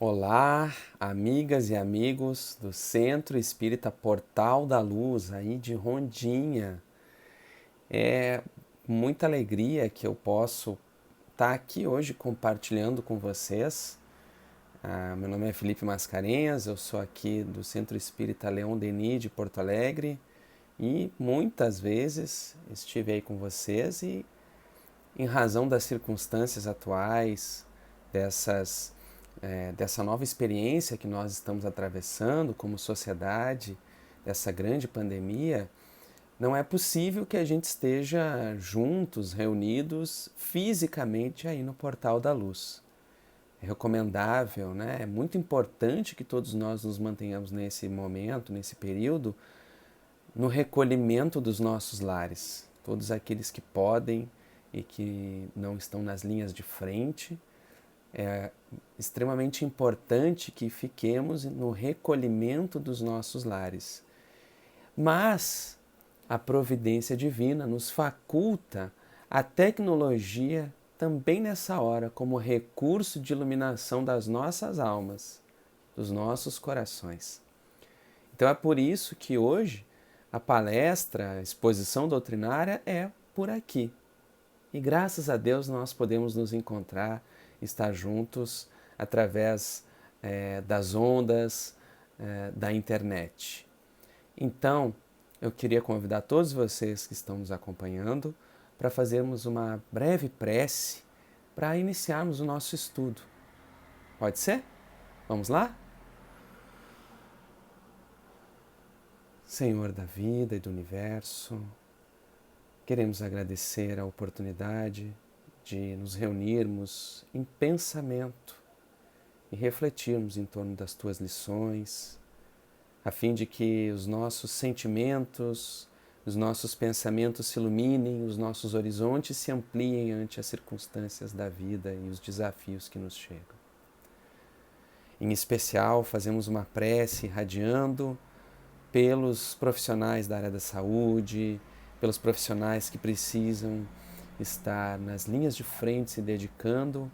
Olá, amigas e amigos do Centro Espírita Portal da Luz, aí de Rondinha. É muita alegria que eu posso estar aqui hoje compartilhando com vocês. Meu nome é Felipe Mascarenhas, eu sou aqui do Centro Espírita Leon Denis de Porto Alegre e muitas vezes estive aí com vocês e, em razão das circunstâncias atuais, dessa nova experiência que nós estamos atravessando como sociedade, dessa grande pandemia, não é possível que a gente esteja juntos, reunidos fisicamente aí no Portal da Luz. É recomendável, né? É muito importante que todos nós nos mantenhamos nesse momento, nesse período, no recolhimento dos nossos lares. Todos aqueles que podem e que não estão nas linhas de frente, é extremamente importante que fiquemos no recolhimento dos nossos lares. Mas a providência divina nos faculta a tecnologia também nessa hora como recurso de iluminação das nossas almas, dos nossos corações. Então é por isso que hoje a palestra, a exposição doutrinária é por aqui. E graças a Deus nós podemos nos encontrar, estar juntos através das ondas da internet. Então, eu queria convidar todos vocês que estão nos acompanhando para fazermos uma breve prece para iniciarmos o nosso estudo. Pode ser? Vamos lá? Senhor da vida e do universo, queremos agradecer a oportunidade de nos reunirmos em pensamento e refletirmos em torno das tuas lições, a fim de que os nossos sentimentos, os nossos pensamentos se iluminem, os nossos horizontes se ampliem ante as circunstâncias da vida e os desafios que nos chegam. Em especial, fazemos uma prece irradiando pelos profissionais da área da saúde, pelos profissionais que precisam estar nas linhas de frente se dedicando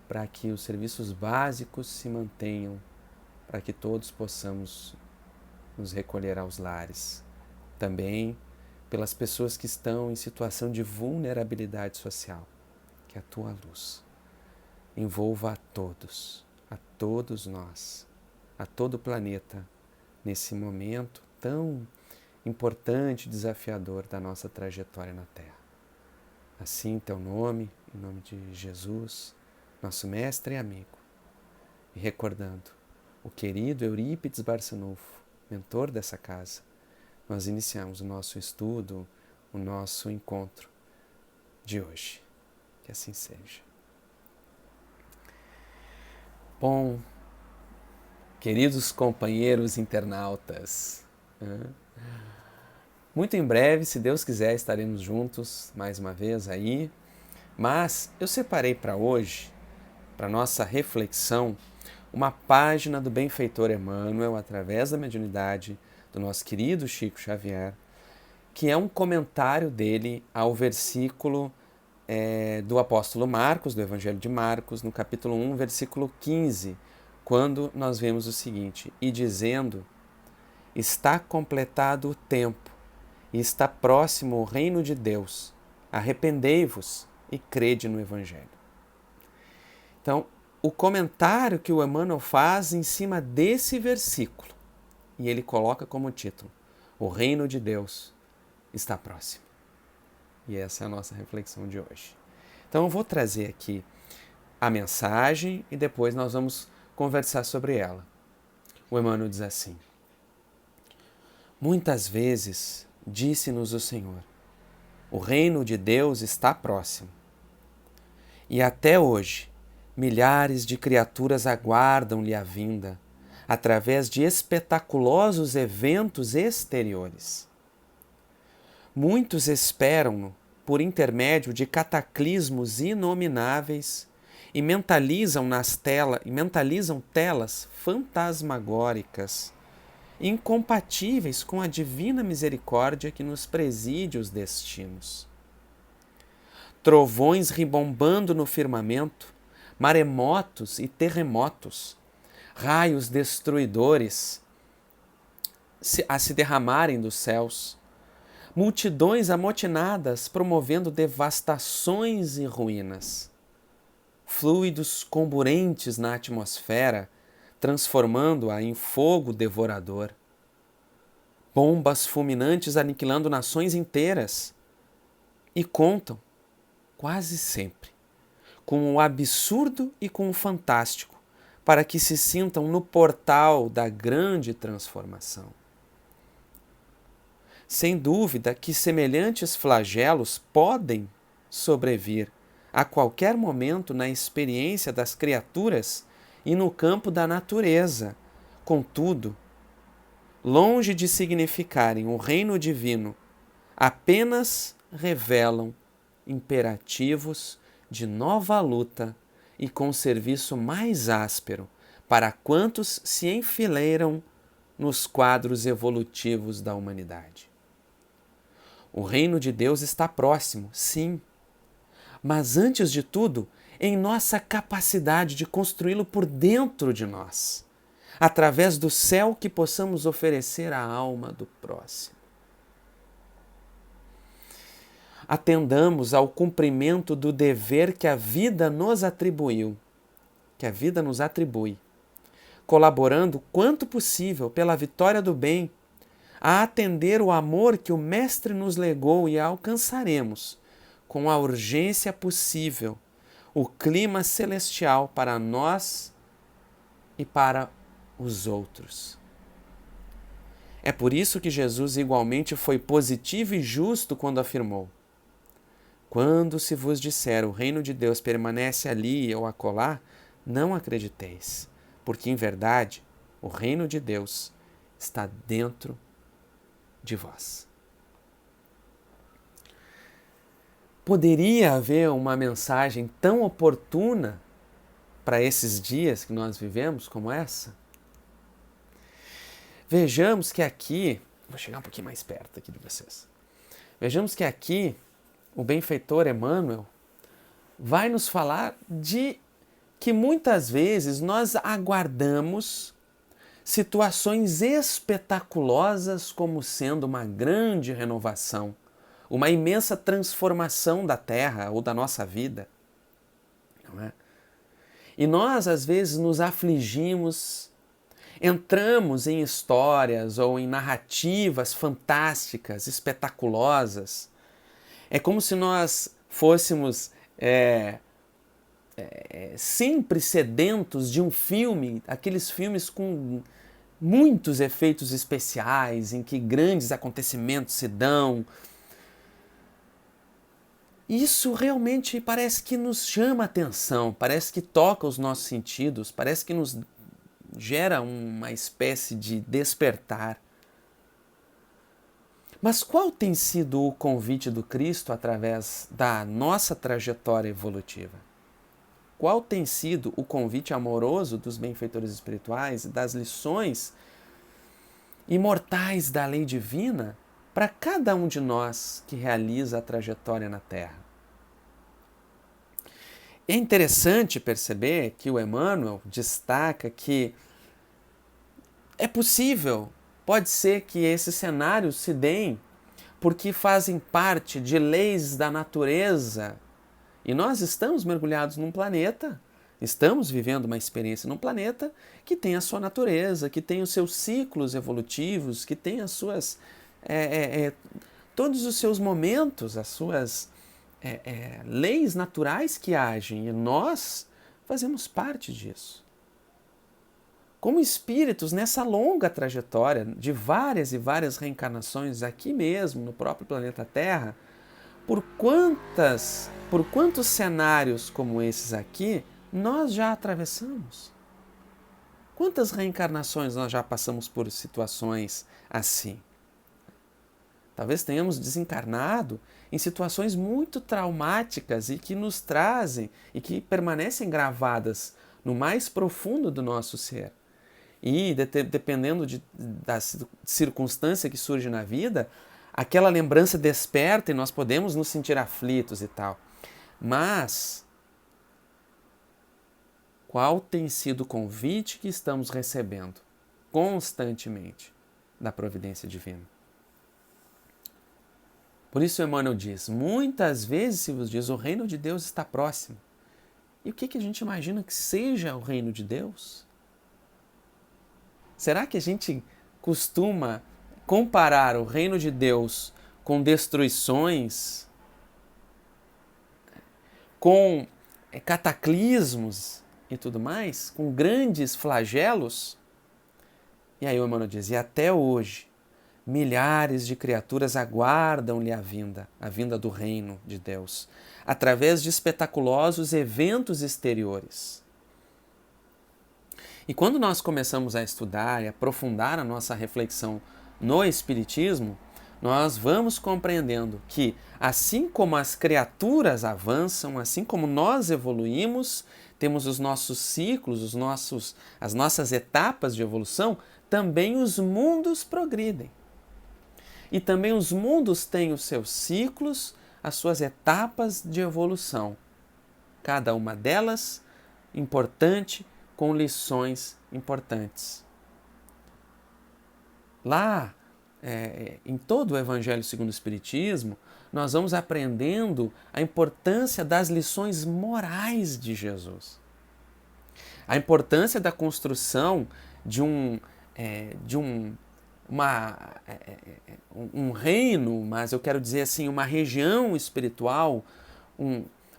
para que os serviços básicos se mantenham, para que todos possamos nos recolher aos lares. Também pelas pessoas que estão em situação de vulnerabilidade social, que a tua luz envolva a todos nós, a todo o planeta, nesse momento tão importante e desafiador da nossa trajetória na Terra. Assim, teu nome, em nome de Jesus, nosso mestre e amigo, e recordando o querido Eurípides Barçanufo, mentor dessa casa, nós iniciamos o nosso estudo, o nosso encontro de hoje. Que assim seja. Bom, queridos companheiros internautas, muito em breve, se Deus quiser, estaremos juntos mais uma vez aí, mas eu separei para hoje, para nossa reflexão, uma página do benfeitor Emmanuel, através da mediunidade do nosso querido Chico Xavier, que é um comentário dele ao versículo do apóstolo Marcos, do Evangelho de Marcos, no capítulo 1, versículo 15, quando nós vemos o seguinte: e dizendo, está completado o tempo, e está próximo o reino de Deus, arrependei-vos e crede no Evangelho. Então, o comentário que o Emmanuel faz em cima desse versículo, e ele coloca como título: o reino de Deus está próximo. E essa é a nossa reflexão de hoje. Então eu vou trazer aqui a mensagem e depois nós vamos conversar sobre ela. O Emmanuel diz assim: muitas vezes disse-nos o Senhor, o reino de Deus está próximo. E até hoje, milhares de criaturas aguardam-lhe a vinda, através de espetaculosos eventos exteriores. Muitos esperam-no por intermédio de cataclismos inomináveis e mentalizam telas fantasmagóricas, incompatíveis com a divina misericórdia que nos preside os destinos. Trovões ribombando no firmamento, maremotos e terremotos, raios destruidores a se derramarem dos céus, multidões amotinadas promovendo devastações e ruínas, fluidos comburentes na atmosfera, transformando-a em fogo devorador, bombas fulminantes aniquilando nações inteiras, e contam, quase sempre, com o absurdo e com o fantástico, para que se sintam no portal da grande transformação. Sem dúvida que semelhantes flagelos podem sobrevir a qualquer momento na experiência das criaturas e no campo da natureza. Contudo, longe de significarem o reino divino, apenas revelam imperativos de nova luta e com serviço mais áspero para quantos se enfileiram nos quadros evolutivos da humanidade. O reino de Deus está próximo, sim, mas antes de tudo, em nossa capacidade de construí-lo por dentro de nós, através do céu que possamos oferecer à alma do próximo. Atendamos ao cumprimento do dever que a vida nos atribuiu, que a vida nos atribui, colaborando quanto possível pela vitória do bem, a atender o amor que o Mestre nos legou e alcançaremos, com a urgência possível, o clima celestial para nós e para os outros. É por isso que Jesus igualmente foi positivo e justo quando afirmou: quando se vos disser o reino de Deus permanece ali ou acolá, não acrediteis, porque em verdade o reino de Deus está dentro de vós. Poderia haver uma mensagem tão oportuna para esses dias que nós vivemos como essa? Vejamos que aqui, vou chegar um pouquinho mais perto aqui de vocês. Vejamos que aqui o benfeitor Emmanuel vai nos falar de que muitas vezes nós aguardamos situações espetaculosas como sendo uma grande renovação, uma imensa transformação da Terra ou da nossa vida. Não é? E nós, às vezes, nos afligimos, entramos em histórias ou em narrativas fantásticas, espetaculosas. É como se nós fôssemos sempre sedentos de um filme, aqueles filmes com muitos efeitos especiais, em que grandes acontecimentos se dão. Isso realmente parece que nos chama a atenção, parece que toca os nossos sentidos, parece que nos gera uma espécie de despertar. Mas qual tem sido o convite do Cristo através da nossa trajetória evolutiva? Qual tem sido o convite amoroso dos benfeitores espirituais e das lições imortais da lei divina para cada um de nós que realiza a trajetória na Terra? É interessante perceber que o Emmanuel destaca que é possível, pode ser que esses cenários se deem porque fazem parte de leis da natureza. E nós estamos mergulhados num planeta, estamos vivendo uma experiência num planeta que tem a sua natureza, que tem os seus ciclos evolutivos, que tem as suas todos os seus momentos, as suas leis naturais que agem, e nós fazemos parte disso. Como espíritos nessa longa trajetória de várias e várias reencarnações aqui mesmo, no próprio planeta Terra, por quantos cenários como esses aqui nós já atravessamos? Quantas reencarnações nós já passamos por situações assim? Talvez tenhamos desencarnado em situações muito traumáticas e que nos trazem e que permanecem gravadas no mais profundo do nosso ser. E dependendo da circunstância que surge na vida, aquela lembrança desperta e nós podemos nos sentir aflitos e tal. Mas qual tem sido o convite que estamos recebendo constantemente da providência divina. Por isso Emmanuel diz, muitas vezes se vos diz, o reino de Deus está próximo. E o que a gente imagina que seja o reino de Deus? Será que a gente costuma comparar o reino de Deus com destruições, com cataclismos e tudo mais, com grandes flagelos? E aí o Emmanuel diz, e até hoje, milhares de criaturas aguardam-lhe a vinda do reino de Deus, através de espetaculosos eventos exteriores. E quando nós começamos a estudar e aprofundar a nossa reflexão no Espiritismo, nós vamos compreendendo que, assim como as criaturas avançam, assim como nós evoluímos, temos os nossos ciclos, as nossas etapas de evolução, também os mundos progridem. E também os mundos têm os seus ciclos, as suas etapas de evolução. Cada uma delas importante, com lições importantes. Lá, em todo o Evangelho segundo o Espiritismo, nós vamos aprendendo a importância das lições morais de Jesus. A importância da construção de um reino, mas eu quero dizer assim, uma região espiritual,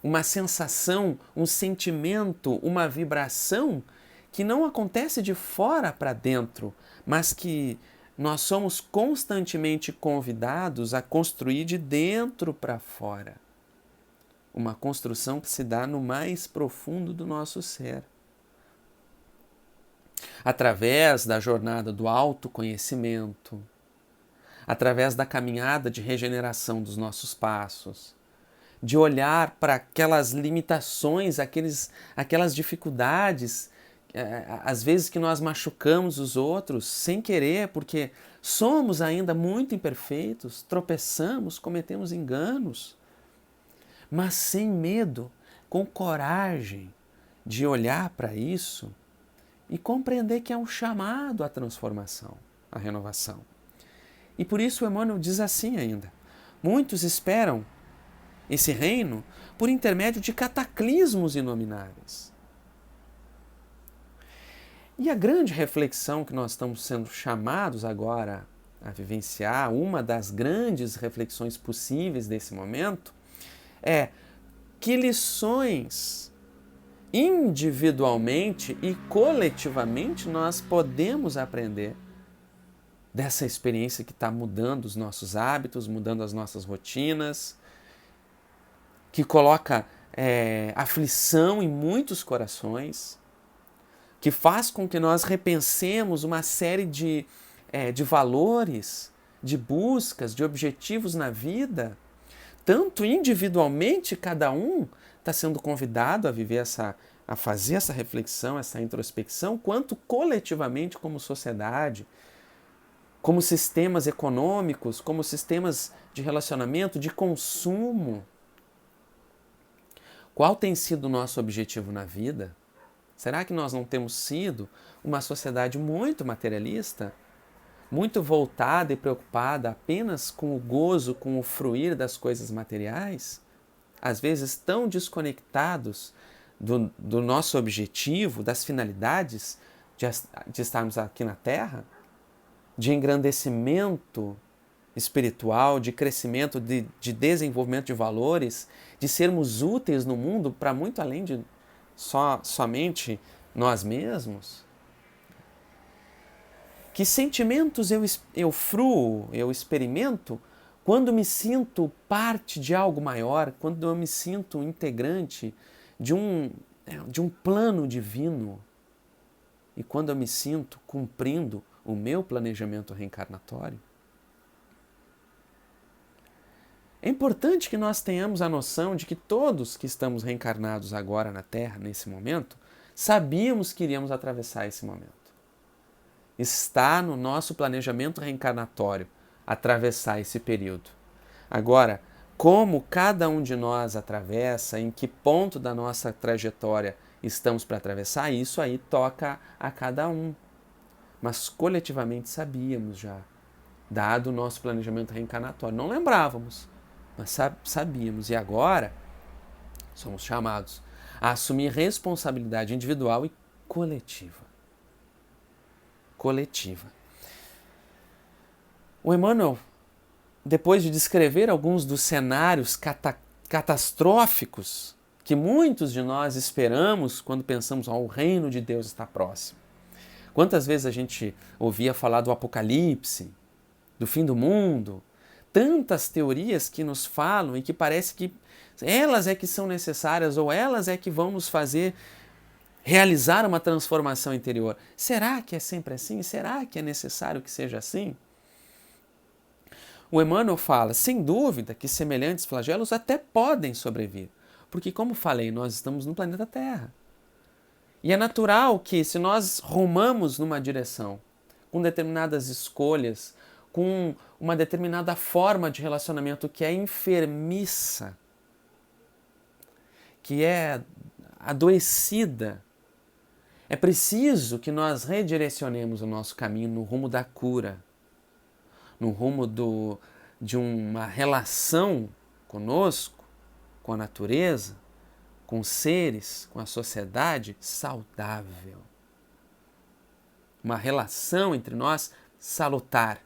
uma sensação, um sentimento, uma vibração que não acontece de fora para dentro, mas que nós somos constantemente convidados a construir de dentro para fora. Uma construção que se dá no mais profundo do nosso ser. Através da jornada do autoconhecimento, através da caminhada de regeneração dos nossos passos, de olhar para aquelas limitações, aquelas dificuldades, às vezes que nós machucamos os outros sem querer, porque somos ainda muito imperfeitos, tropeçamos, cometemos enganos, mas sem medo, com coragem de olhar para isso e compreender que é um chamado à transformação, à renovação. E por isso Emmanuel diz assim ainda, muitos esperam esse reino por intermédio de cataclismos inomináveis. E a grande reflexão que nós estamos sendo chamados agora a vivenciar, uma das grandes reflexões possíveis desse momento, é que lições individualmente e coletivamente nós podemos aprender dessa experiência que está mudando os nossos hábitos, mudando as nossas rotinas, que coloca aflição em muitos corações, que faz com que nós repensemos uma série de valores, de buscas, de objetivos na vida. Tanto individualmente, cada um está sendo convidado a viver a fazer essa reflexão, essa introspecção, quanto coletivamente como sociedade, como sistemas econômicos, como sistemas de relacionamento, de consumo. Qual tem sido o nosso objetivo na vida? Será que nós não temos sido uma sociedade muito materialista? Muito voltada e preocupada apenas com o gozo, com o fruir das coisas materiais? Às vezes tão desconectados do nosso objetivo, das finalidades de estarmos aqui na Terra? De engrandecimento espiritual, de crescimento, de desenvolvimento de valores, de sermos úteis no mundo para muito além de somente nós mesmos? Que sentimentos eu fruo, eu experimento quando me sinto parte de algo maior, quando eu me sinto integrante de um plano divino e quando eu me sinto cumprindo o meu planejamento reencarnatório? É importante que nós tenhamos a noção de que todos que estamos reencarnados agora na Terra, nesse momento, sabíamos que iríamos atravessar esse momento. Está no nosso planejamento reencarnatório atravessar esse período. Agora, como cada um de nós atravessa, em que ponto da nossa trajetória estamos para atravessar, isso aí toca a cada um. Mas coletivamente sabíamos já, dado o nosso planejamento reencarnatório. Não lembrávamos, mas sabíamos. E agora somos chamados a assumir responsabilidade individual e coletiva. O Emmanuel, depois de descrever alguns dos cenários catastróficos que muitos de nós esperamos quando pensamos o reino de Deus está próximo. Quantas vezes a gente ouvia falar do apocalipse, do fim do mundo, tantas teorias que nos falam e que parece que elas é que são necessárias ou elas é que vão nos fazer realizar uma transformação interior. Será que é sempre assim? Será que é necessário que seja assim? O Emmanuel fala, sem dúvida, que semelhantes flagelos até podem sobrevir, porque, como falei, nós estamos no planeta Terra. E é natural que, se nós rumamos numa direção, com determinadas escolhas, com uma determinada forma de relacionamento que é enfermiça, que é adoecida, é preciso que nós redirecionemos o nosso caminho no rumo da cura, no rumo de uma relação conosco, com a natureza, com os seres, com a sociedade saudável. Uma relação entre nós salutar.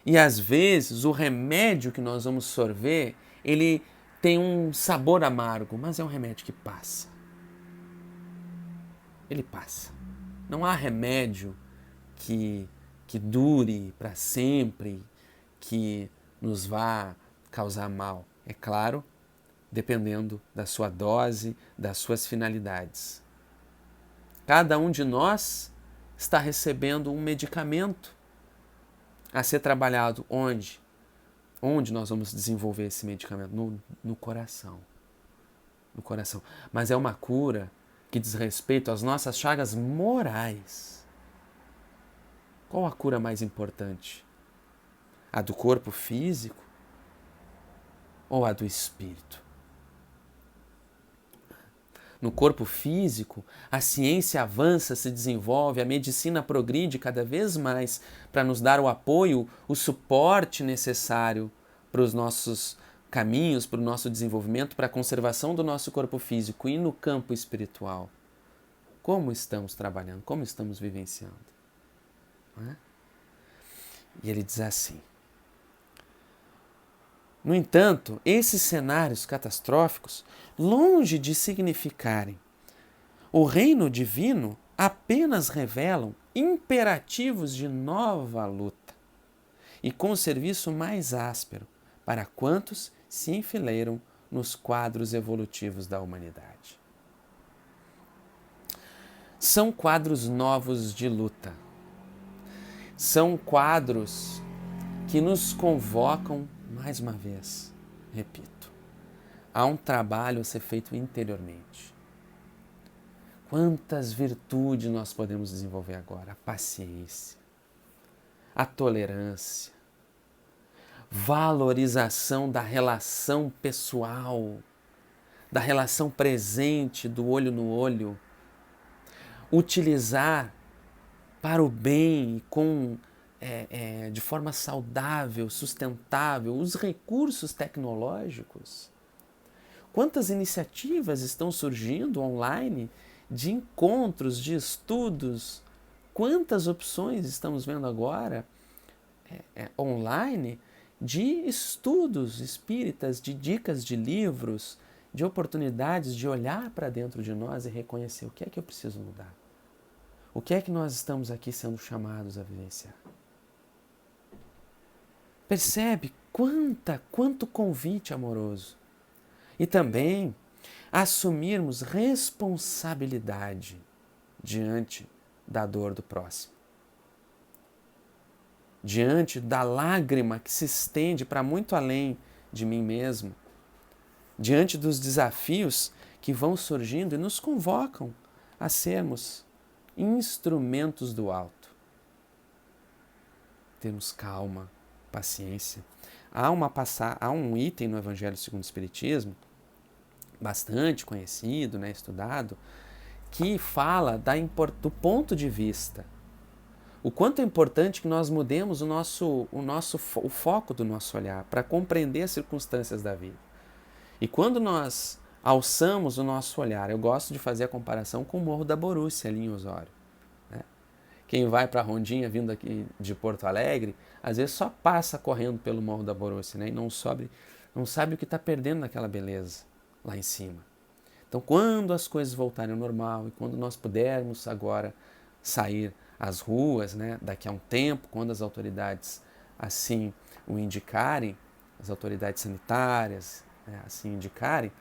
E às vezes o remédio que nós vamos sorver, ele tem um sabor amargo, mas é um remédio que passa. Ele passa. Não há remédio que dure para sempre, que nos vá causar mal. É claro, dependendo da sua dose, das suas finalidades. Cada um de nós está recebendo um medicamento a ser trabalhado onde? Onde nós vamos desenvolver esse medicamento? No coração. No coração. Mas é uma cura que diz respeito às nossas chagas morais. Qual a cura mais importante? A do corpo físico ou a do espírito? No corpo físico, a ciência avança, se desenvolve, a medicina progride cada vez mais para nos dar o apoio, o suporte necessário para os nossos caminhos, para o nosso desenvolvimento, para a conservação do nosso corpo físico. E no campo espiritual, como estamos trabalhando, como estamos vivenciando? Não é? E ele diz assim: no entanto, esses cenários catastróficos, longe de significarem o reino divino, apenas revelam imperativos de nova luta e com o serviço mais áspero para quantos se enfileiram nos quadros evolutivos da humanidade. São quadros novos de luta. São quadros que nos convocam mais uma vez, repito, há um trabalho a ser feito interiormente. Quantas virtudes nós podemos desenvolver agora? A paciência, a tolerância, valorização da relação pessoal, da relação presente, do olho no olho, utilizar para o bem, de forma saudável, sustentável, os recursos tecnológicos. Quantas iniciativas estão surgindo online de encontros, de estudos? Quantas opções estamos vendo agora online de estudos espíritas, de dicas de livros, de oportunidades de olhar para dentro de nós e reconhecer o que é que eu preciso mudar. O que é que nós estamos aqui sendo chamados a vivenciar? Percebe quanto convite amoroso. E também assumirmos responsabilidade diante da dor do próximo. Diante da lágrima que se estende para muito além de mim mesmo. Diante dos desafios que vão surgindo e nos convocam a sermos instrumentos do alto. Termos calma, paciência. Há um item no Evangelho segundo o Espiritismo bastante conhecido, né, estudado, que fala do ponto de vista. O quanto é importante que nós mudemos o foco do nosso olhar para compreender as circunstâncias da vida. E quando nós alçamos o nosso olhar, eu gosto de fazer a comparação com o Morro da Borússia, ali em Osório. Né? Quem vai para a Rondinha vindo aqui de Porto Alegre, às vezes só passa correndo pelo Morro da Borússia, né? E não sabe o que está perdendo naquela beleza lá em cima. Então, quando as coisas voltarem ao normal e quando nós pudermos agora sair às ruas, né, daqui a um tempo, quando as autoridades assim o indicarem, as autoridades sanitárias, né, assim indicarem,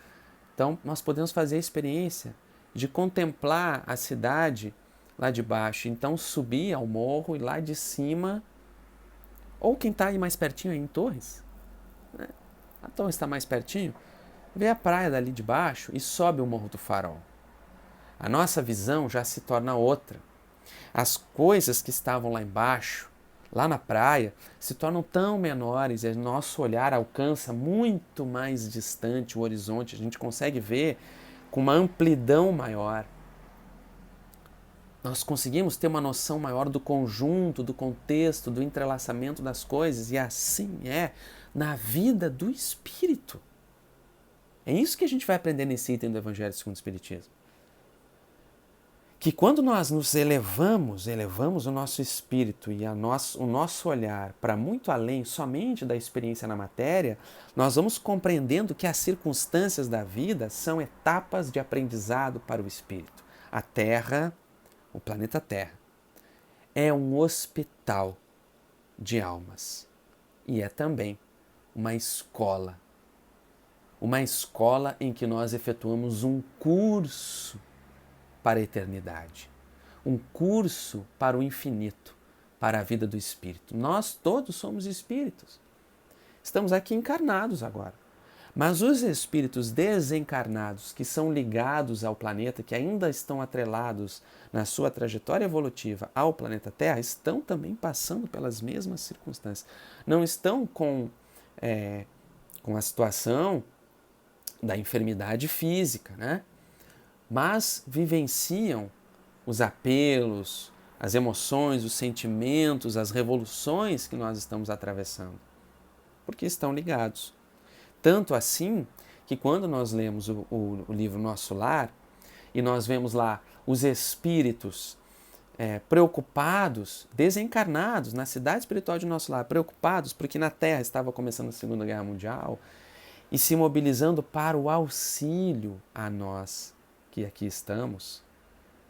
então nós podemos fazer a experiência de contemplar a cidade lá de baixo, então subir ao morro e lá de cima, ou quem está aí mais pertinho aí em Torres, né, a Torres está mais pertinho, vê a praia dali de baixo e sobe o Morro do Farol. A nossa visão já se torna outra. As coisas que estavam lá embaixo, lá na praia, se tornam tão menores e nosso olhar alcança muito mais distante o horizonte. A gente consegue ver com uma amplidão maior. Nós conseguimos ter uma noção maior do conjunto, do contexto, do entrelaçamento das coisas, e assim é na vida do Espírito. É isso que a gente vai aprender nesse item do Evangelho segundo o Espiritismo. Que quando nós nos elevamos o nosso espírito e o nosso olhar para muito além somente da experiência na matéria, nós vamos compreendendo que as circunstâncias da vida são etapas de aprendizado para o espírito. A Terra, o planeta Terra, é um hospital de almas e é também uma escola em que nós efetuamos um curso para a eternidade, um curso para o infinito, para a vida do Espírito. Nós todos somos espíritos. Estamos aqui encarnados agora. Mas os espíritos desencarnados que são ligados ao planeta, que ainda estão atrelados na sua trajetória evolutiva ao planeta Terra, estão também passando pelas mesmas circunstâncias. Não estão com a situação da enfermidade física, né? Mas vivenciam os apelos, as emoções, os sentimentos, as revoluções que nós estamos atravessando, porque estão ligados. Tanto assim que quando nós lemos o livro Nosso Lar e nós vemos lá os espíritos preocupados, desencarnados na cidade espiritual de Nosso Lar, preocupados porque na Terra estava começando a Segunda Guerra Mundial, e se mobilizando para o auxílio a nós que aqui estamos,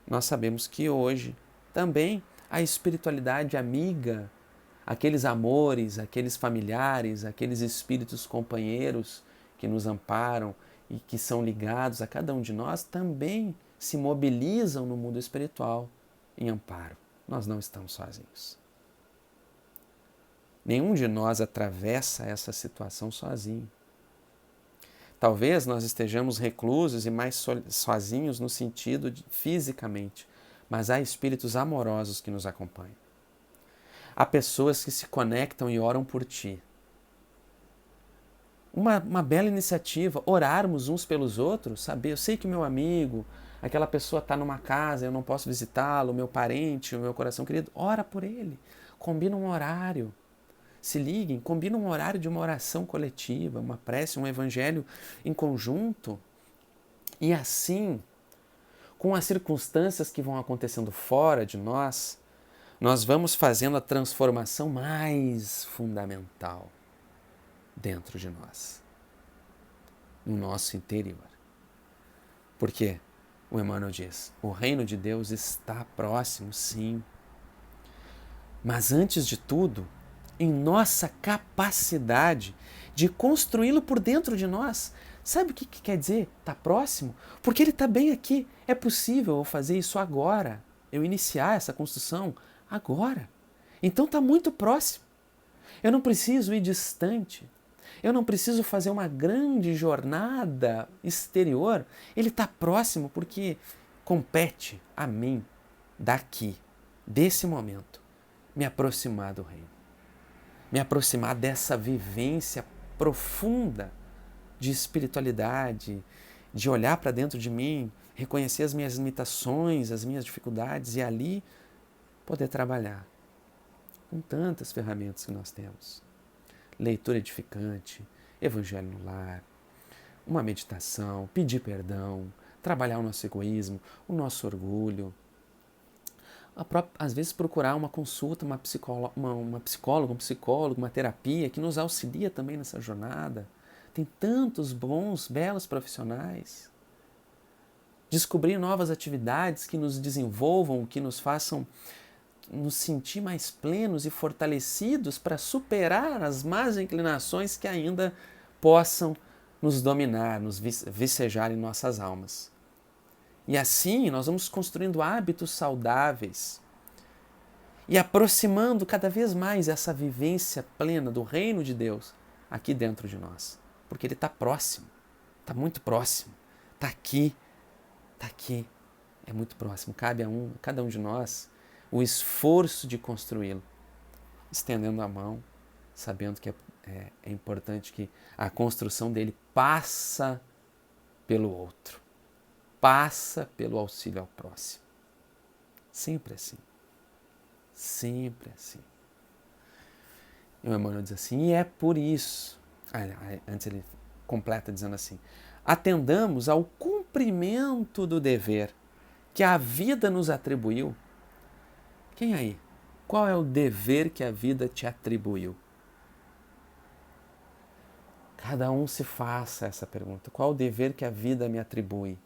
nós sabemos que hoje também a espiritualidade amiga, aqueles amores, aqueles familiares, aqueles espíritos companheiros que nos amparam e que são ligados a cada um de nós, também se mobilizam no mundo espiritual em amparo. Nós não estamos sozinhos. Nenhum de nós atravessa essa situação sozinho. Talvez nós estejamos reclusos e mais sozinhos no sentido de fisicamente, mas há espíritos amorosos que nos acompanham. Há pessoas que se conectam e oram por ti. Uma bela iniciativa, orarmos uns pelos outros, saber, eu sei que meu amigo, aquela pessoa está numa casa, eu não posso visitá-lo, meu parente, o meu coração querido, ora por ele, combina um horário. Se liguem, combina um horário de uma oração coletiva, uma prece, um evangelho em conjunto. E assim, com as circunstâncias que vão acontecendo fora de nós, nós vamos fazendo a transformação mais fundamental dentro de nós, no nosso interior. Porque o Emmanuel diz, o reino de Deus está próximo, sim. Mas antes de tudo, em nossa capacidade de construí-lo por dentro de nós. Sabe o que quer dizer? Está próximo? Porque ele está bem aqui. É possível eu fazer isso agora, eu iniciar essa construção agora. Então está muito próximo. Eu não preciso ir distante. Eu não preciso fazer uma grande jornada exterior. Ele está próximo porque compete a mim, daqui, desse momento, me aproximar do reino. Me aproximar dessa vivência profunda de espiritualidade, de olhar para dentro de mim, reconhecer as minhas limitações, as minhas dificuldades e ali poder trabalhar com tantas ferramentas que nós temos. Leitura edificante, evangelho no lar, uma meditação, pedir perdão, trabalhar o nosso egoísmo, o nosso orgulho. Às vezes procurar uma consulta, uma psicóloga, um psicólogo, uma terapia que nos auxilia também nessa jornada. Tem tantos bons, belos profissionais. Descobrir novas atividades que nos desenvolvam, que nos façam nos sentir mais plenos e fortalecidos para superar as más inclinações que ainda possam nos dominar, nos vicejar em nossas almas. E assim nós vamos construindo hábitos saudáveis e aproximando cada vez mais essa vivência plena do reino de Deus aqui dentro de nós. Porque Ele está próximo, está muito próximo, está aqui, é muito próximo. Cabe a cada um de nós o esforço de construí-lo, estendendo a mão, sabendo que é importante que a construção dele passa pelo outro, passa pelo auxílio ao próximo. Sempre assim. Sempre assim. E o Emmanuel diz assim, e é por isso, antes ele completa dizendo assim, atendamos ao cumprimento do dever que a vida nos atribuiu. Quem aí? Qual é o dever que a vida te atribuiu? Cada um se faça essa pergunta. Qual o dever que a vida me atribui?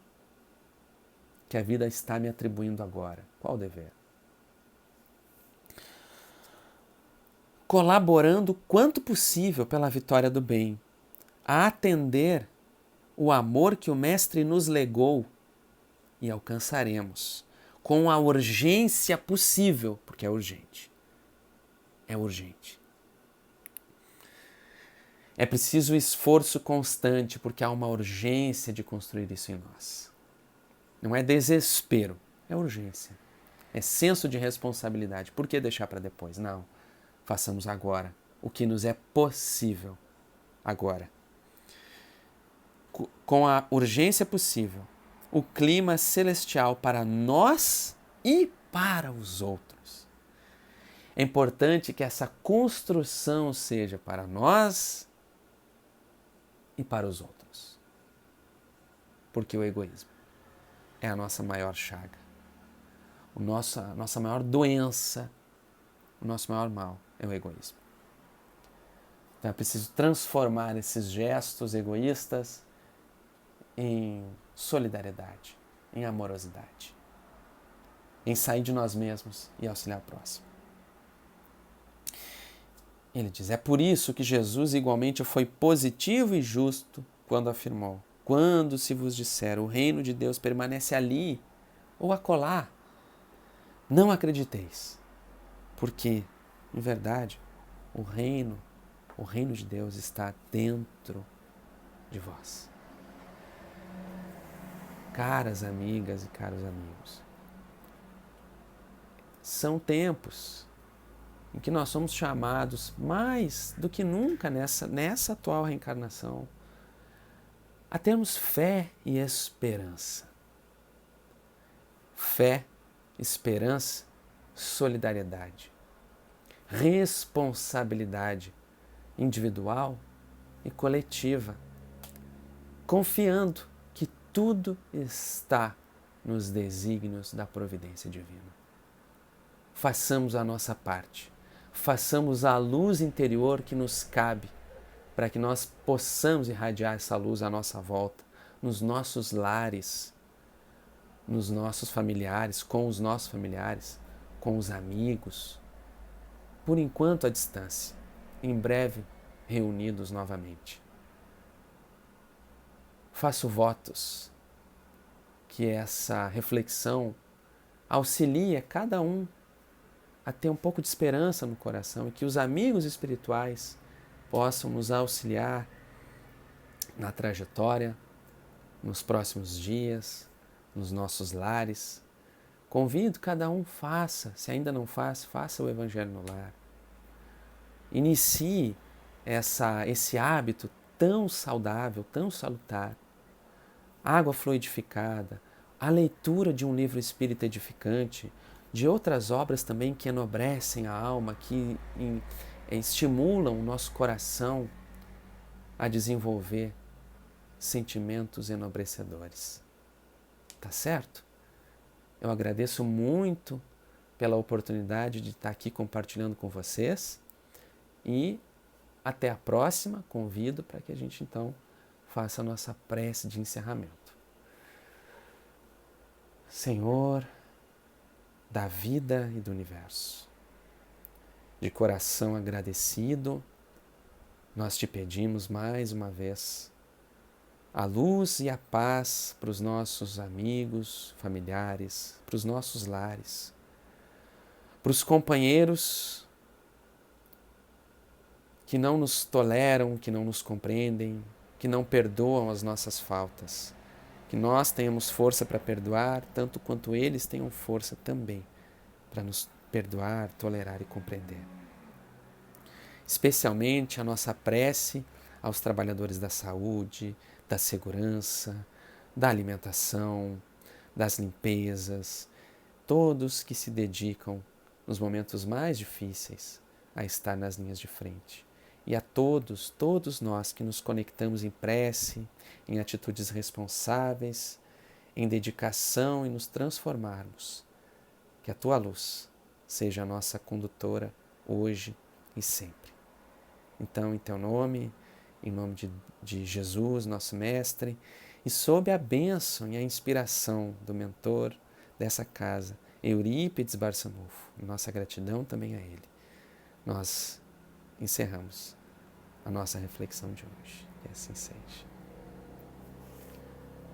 Que a vida está me atribuindo agora? Qual o dever? Colaborando quanto possível pela vitória do bem, a atender o amor que o Mestre nos legou e alcançaremos com a urgência possível, porque é urgente. É urgente. É preciso esforço constante, porque há uma urgência de construir isso em nós. Não é desespero, é urgência. É senso de responsabilidade. Por que deixar para depois? Não. Façamos agora o que nos é possível agora. Com a urgência possível, o clima celestial para nós e para os outros. É importante que essa construção seja para nós e para os outros. Porque o egoísmo é a nossa maior chaga, a nossa maior doença, o nosso maior mal é o egoísmo. Então é preciso transformar esses gestos egoístas em solidariedade, em amorosidade, em sair de nós mesmos e auxiliar o próximo. Ele diz, é por isso que Jesus igualmente foi positivo e justo quando afirmou, quando se vos disser o reino de Deus permanece ali ou acolá, não acrediteis, porque, em verdade, o reino de Deus está dentro de vós. Caras amigas e caros amigos, são tempos em que nós somos chamados mais do que nunca nessa atual reencarnação a termos fé e esperança. Fé, esperança, solidariedade, responsabilidade individual e coletiva, confiando que tudo está nos desígnios da providência divina. Façamos a nossa parte, façamos a luz interior que nos cabe, para que nós possamos irradiar essa luz à nossa volta, nos nossos lares, nos nossos familiares, com os nossos familiares, com os amigos, por enquanto à distância, em breve reunidos novamente. Faço votos que essa reflexão auxilie a cada um a ter um pouco de esperança no coração e que os amigos espirituais possam nos auxiliar na trajetória, nos próximos dias, nos nossos lares. Convido cada um, faça, se ainda não faz, faça o Evangelho no lar. Inicie esse hábito tão saudável, tão salutar, água fluidificada, a leitura de um livro espírita edificante, de outras obras também que enobrecem a alma, que estimulam o nosso coração a desenvolver sentimentos enobrecedores. Tá certo? Eu agradeço muito pela oportunidade de estar aqui compartilhando com vocês e até a próxima. Convido para que a gente então faça a nossa prece de encerramento. Senhor da vida e do universo, de coração agradecido, nós te pedimos mais uma vez a luz e a paz para os nossos amigos, familiares, para os nossos lares, para os companheiros que não nos toleram, que não nos compreendem, que não perdoam as nossas faltas. Que nós tenhamos força para perdoar, tanto quanto eles tenham força também para nos perdoar, tolerar e compreender. Especialmente a nossa prece aos trabalhadores da saúde, da segurança, da alimentação, das limpezas, todos que se dedicam nos momentos mais difíceis a estar nas linhas de frente. E a todos nós que nos conectamos em prece, em atitudes responsáveis, em dedicação e nos transformarmos. Que a tua luz seja a nossa condutora hoje e sempre. Então, em teu nome, em nome de Jesus, nosso Mestre, e sob a bênção e a inspiração do mentor dessa casa, Eurípides Barçanufo, nossa gratidão também a ele, nós encerramos a nossa reflexão de hoje. Que assim seja.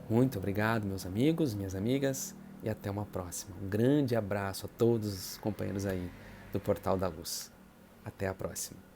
Muito obrigado, meus amigos, minhas amigas, e até uma próxima. Um grande abraço a todos os companheiros aí do Portal da Luz. Até a próxima.